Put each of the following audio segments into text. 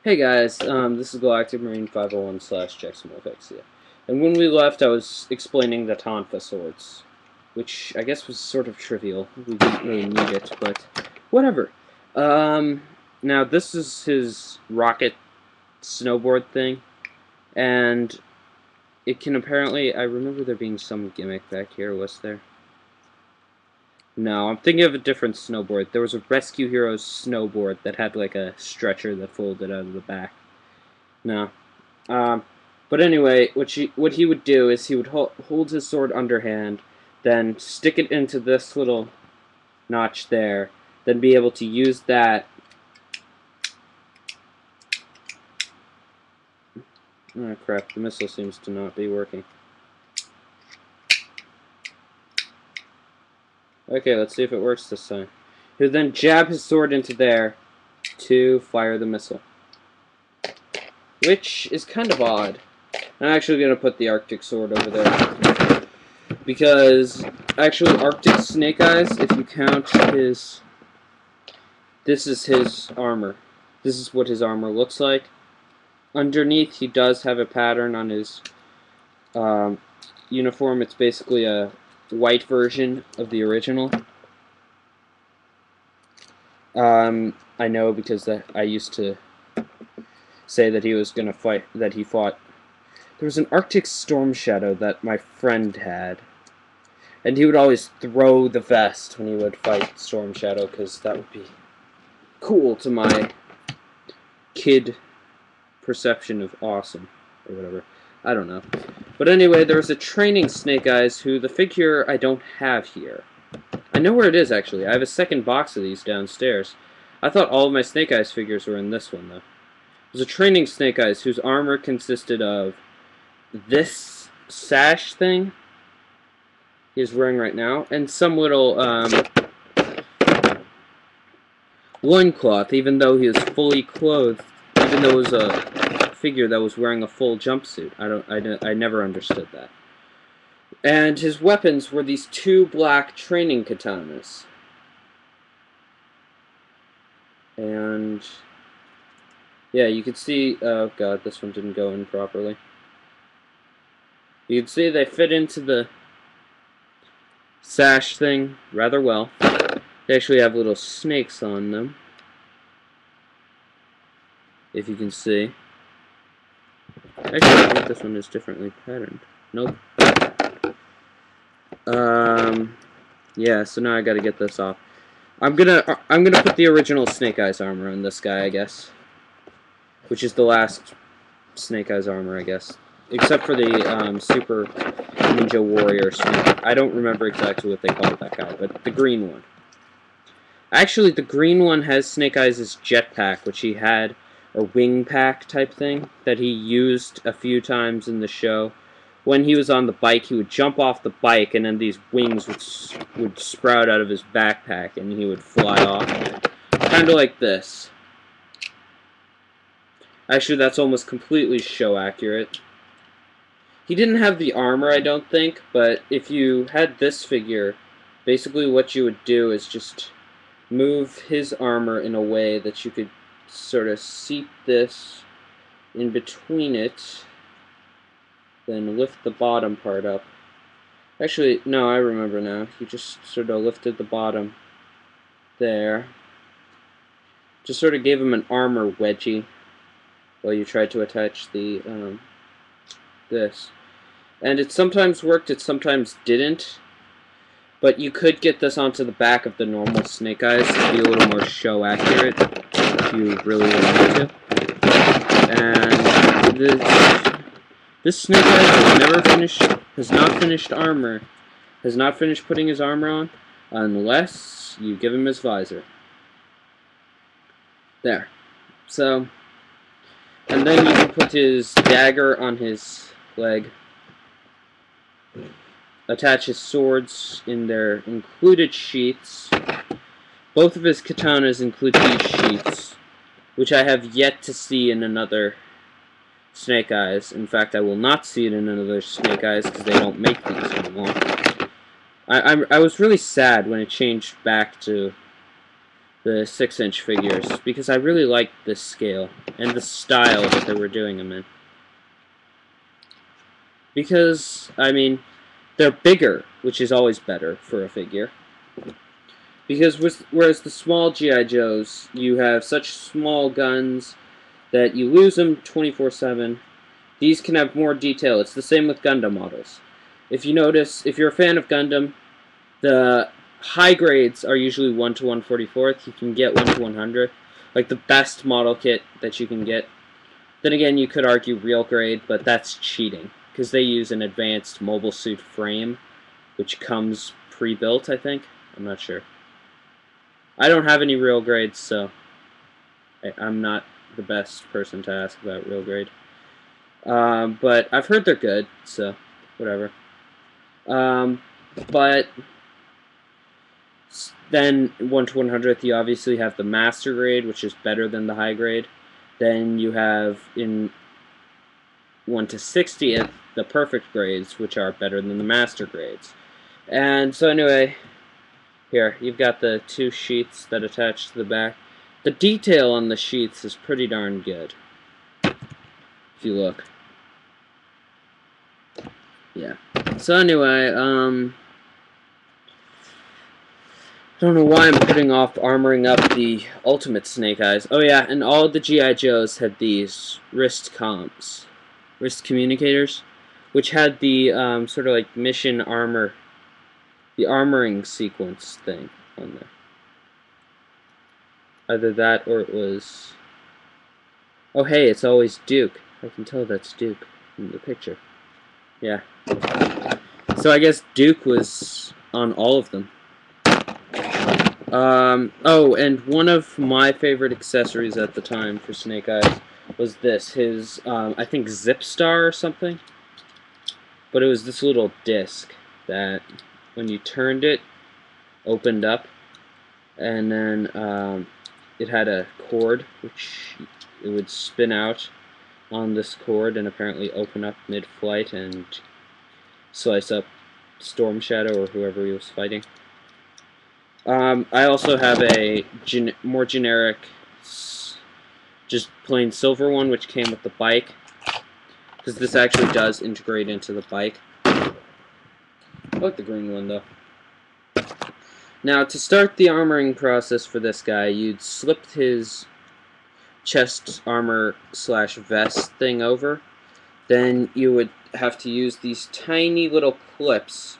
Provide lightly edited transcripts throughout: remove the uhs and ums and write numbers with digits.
Hey guys, this is Galactic Marine 501 slash JacksonFX. And when we left, I was explaining the Tonfa swords, which I guess was sort of trivial. We didn't really need it, but whatever. Now this is his rocket snowboard thing, and it can apparently, I remember there being some gimmick back here, was there? No, I'm thinking of a different snowboard. There was a Rescue Heroes snowboard that had like a stretcher that folded out of the back. No. But anyway, what he would do is he would hold his sword underhand, then stick it into this little notch there, then be able to use that. Oh crap, the missile seems to not be working. Okay, let's see if it works this time. He would then jab his sword into there to fire the missile, which is kind of odd. I'm actually going to put the Arctic sword over there, because actually Arctic Snake Eyes, if you count his, this is his armor. This is what his armor looks like. Underneath, he does have a pattern on his uniform. It's basically a white version of the original. I know because I used to say that he was going to fight, that he fought. There was an Arctic Storm Shadow that my friend had, and he would always throw the vest when he would fight Storm Shadow, because that would be cool to my kid perception of awesome, or whatever. I don't know. But anyway, there was a training Snake Eyes who the figure I don't have here. I know where it is, actually. I have a second box of these downstairs. I thought all of my Snake Eyes figures were in this one, though. There's a training Snake Eyes whose armor consisted of this sash thing he's wearing right now, and some little loincloth, even though he was fully clothed, even though it was a figure that was wearing a full jumpsuit. I never understood that. And his weapons were these two black training katanas. And yeah, you could see, oh god, this one didn't go in properly. You can see they fit into the sash thing rather well. They actually have little snakes on them, if you can see. Actually, I think this one is differently patterned. Nope. Yeah, so now I gotta get this off. I'm gonna put the original Snake Eyes armor on this guy, I guess. Which is the last Snake Eyes armor, I guess. Except for the, Super Ninja Warrior Snake. I don't remember exactly what they called that guy, but the green one. Actually, the green one has Snake Eyes' jetpack, which he had a wing pack type thing that he used a few times in the show. When he was on the bike, he would jump off the bike, and then these wings would sprout out of his backpack, and he would fly off. Kind of like this. Actually, that's almost completely show accurate. He didn't have the armor, I don't think, but if you had this figure, basically what you would do is just move his armor in a way that you could sort of seat this in between it, then lift the bottom part up. Actually, no, I remember now. He just sort of lifted the bottom there. Just sort of gave him an armor wedgie while you tried to attach the, this. And it sometimes worked, it sometimes didn't. But you could get this onto the back of the normal Snake Eyes to be a little more show accurate if you really wanted to. And this Snake Eyes has not finished putting his armor on unless you give him his visor. There. So, and then you can put his dagger on his leg. Attach his swords in their included sheaths. Both of his katanas include these sheaths, which I have yet to see in another Snake Eyes. In fact, I will not see it in another Snake Eyes because they don't make these anymore. I was really sad when it changed back to the 6-inch figures, because I really liked this scale and the style that they were doing them in. Because, I mean, they're bigger, which is always better for a figure. Because whereas the small G.I. Joes, you have such small guns that you lose them 24/7. These can have more detail. It's the same with Gundam models. If you notice, if you're a fan of Gundam, the high grades are usually 1 to 1/44. You can get 1 to 100. Like the best model kit that you can get. Then again, you could argue real grade, but that's cheating. Because they use an advanced mobile suit frame, which comes pre-built, I think. I'm not sure. I don't have any real grades, so I'm not the best person to ask about real grade. But I've heard they're good, so whatever. But then 1 to 100th, you obviously have the master grade, which is better than the high grade. Then you have in 1 to 60th the perfect grades, which are better than the master grades. And so anyway, here you've got the 2 sheets that attach to the back. The detail on the sheets is pretty darn good, if you look. Yeah. So anyway, I don't know why I'm putting off armoring up the Ultimate Snake Eyes. Oh yeah, and all the G.I. Joes had these wrist comms, wrist communicators, which had the sort of like mission armor, the armoring sequence thing on there. Either that or it was... Oh hey, it's always Duke. I can tell that's Duke in the picture. Yeah. So I guess Duke was on all of them. Oh, and one of my favorite accessories at the time for Snake Eyes was this. His, I think Zip Star or something. But it was this little disc that, when you turned it, opened up. And then, it had a cord, which it would spin out on this cord and apparently open up mid-flight and slice up Storm Shadow or whoever he was fighting. I also have a more generic, just plain silver one, which came with the bike, because this actually does integrate into the bike. I like the green one, though. Now, to start the armoring process for this guy, you'd slip his chest armor / vest thing over. Then you would have to use these tiny little clips,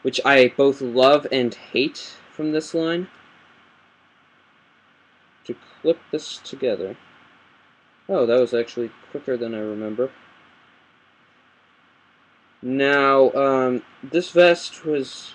which I both love and hate from this line, to clip this together. Oh, that was actually quicker than I remember. Now, this vest was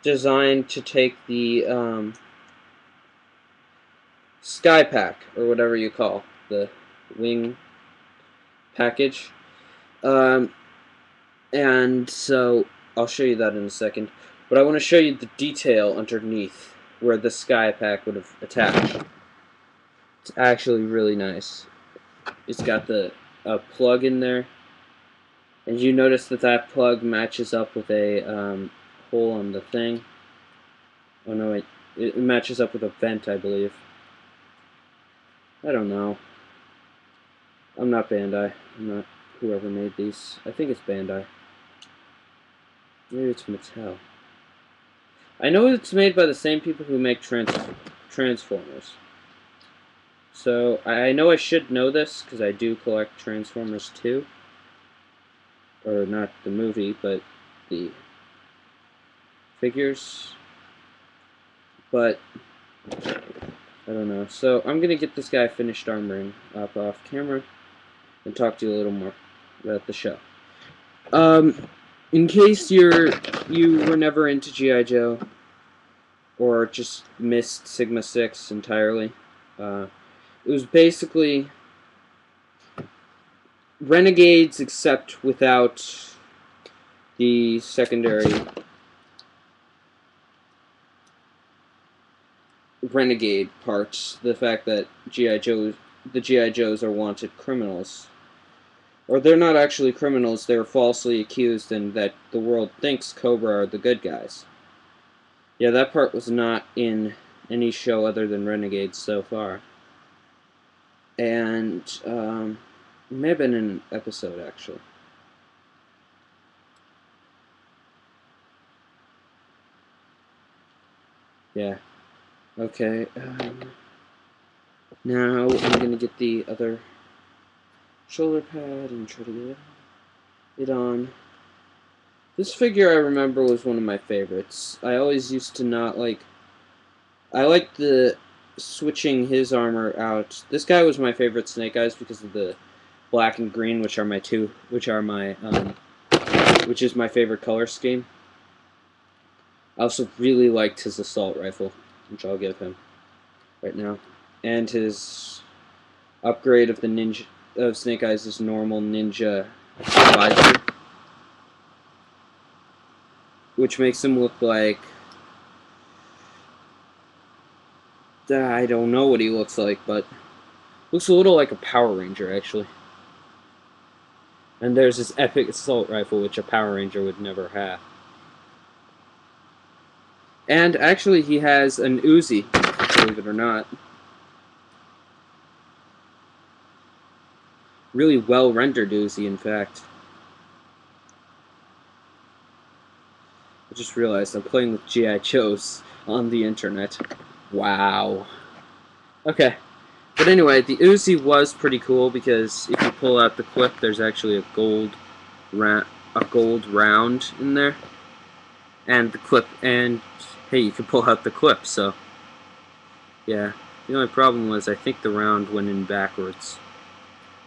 designed to take the sky pack, or whatever you call the wing package. And so I'll show you that in a second. But I want to show you the detail underneath where the sky pack would have attached. It's actually really nice. It's got the plug in there. And you notice that that plug matches up with a hole on the thing. Oh no, wait. It matches up with a vent, I believe. I don't know. I'm not Bandai. I'm not whoever made these. I think it's Bandai. Maybe it's Mattel. I know it's made by the same people who make Transformers. So, I know I should know this, because I do collect Transformers 2. Or not the movie, but the figures. But, I don't know. So, I'm going to get this guy finished armoring up off camera and talk to you a little more about the show. In case you were never into G.I. Joe, or just missed Sigma 6 entirely, it was basically Renegades, except without the secondary Renegade parts. The fact that the G.I. Joes are wanted criminals. Or they're not actually criminals, they're falsely accused, and that the world thinks Cobra are the good guys. Yeah, that part was not in any show other than Renegades so far. And it may have been in an episode, actually. Yeah. Okay. Now I'm gonna get the other shoulder pad and try to get it on. This figure I remember was one of my favorites. I always used to not like... I liked the switching his armor out. This guy was my favorite Snake Eyes because of the black and green, which is my favorite color scheme. I also really liked his assault rifle, which I'll give him right now, and his upgrade of Snake Eyes' normal ninja visor, which makes him look like... I don't know what he looks like, but looks a little like a Power Ranger, actually. And there's his epic assault rifle, which a Power Ranger would never have. And actually, he has an Uzi, believe it or not. Really well-rendered Uzi, in fact. I just realized I'm playing with G.I. Joes on the internet. Wow. Okay. But anyway, the Uzi was pretty cool because if you pull out the clip, there's actually a gold round in there. And the clip, and hey, you can pull out the clip, so yeah. The only problem was I think the round went in backwards.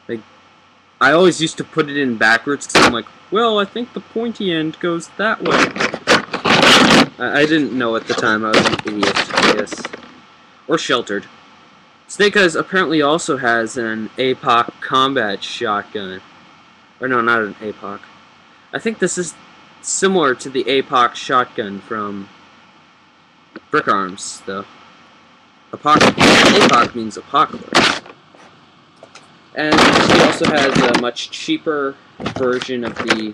Like, I always used to put it in backwards because I'm like, well, I think the pointy end goes that way. I didn't know at the time. I was an idiot, I guess. Or sheltered. Snake Eyes apparently also has an APOC combat shotgun. Or no, not an APOC. I think this is similar to the APOC shotgun from Brick Arms, though. APOC means apocalypse. And he also has a much cheaper version of the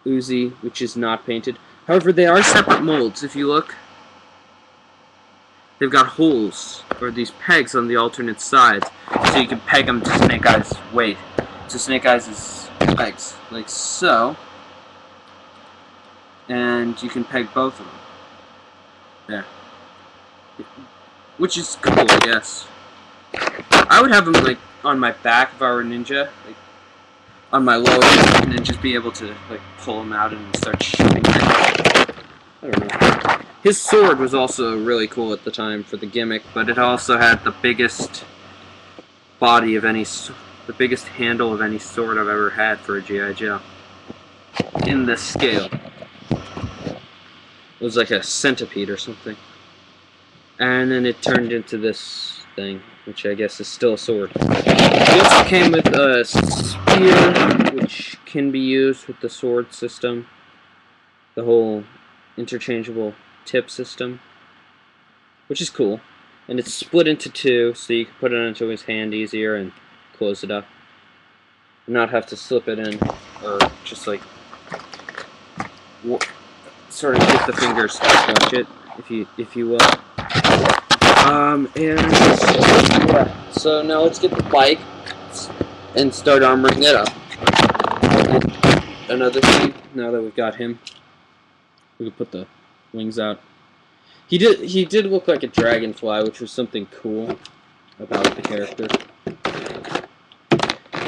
Uzi, which is not painted. However, they are separate molds. If you look, they've got holes, or these pegs on the alternate sides, so you can peg them to Snake Eyes' weight. So Snake Eyes' legs, like so. And you can peg both of them. There. Which is cool, I guess. I would have them, like, on my back if I were a ninja. Like, on my lower back, and then just be able to, like, pull them out and start shooting. I don't know. His sword was also really cool at the time for the gimmick, but it also had the biggest body of any... the biggest handle of any sword I've ever had for a G.I. Joe. In this scale. It was like a centipede or something. And then it turned into this thing, which I guess is still a sword. It also came with a spear, which can be used with the sword system. The whole interchangeable tip system. Which is cool. And it's split into two, so you can put it onto his hand easier and close it up. And not have to slip it in, or just like... sort of get the fingers to touch it, if you will. Yeah. So now let's get the bike and start armoring it up. Another thing, now that we've got him, we can put the wings out. He did look like a dragonfly, which was something cool about the character.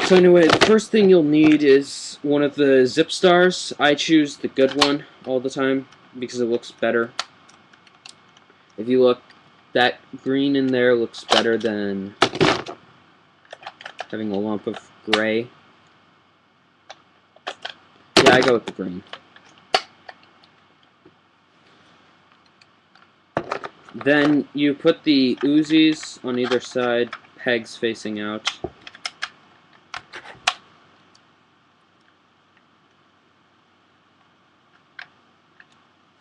So anyway, the first thing you'll need is one of the zip stars. I choose the good one all the time because it looks better. If you look, that green in there looks better than having a lump of gray. Yeah, I go with the green. Then you put the Uzis on either side, pegs facing out.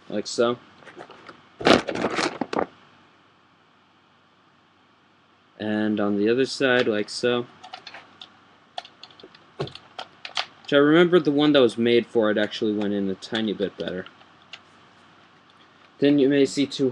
Like so. And on the other side, like so. Which I remember the one that was made for it actually went in a tiny bit better. Then you may see two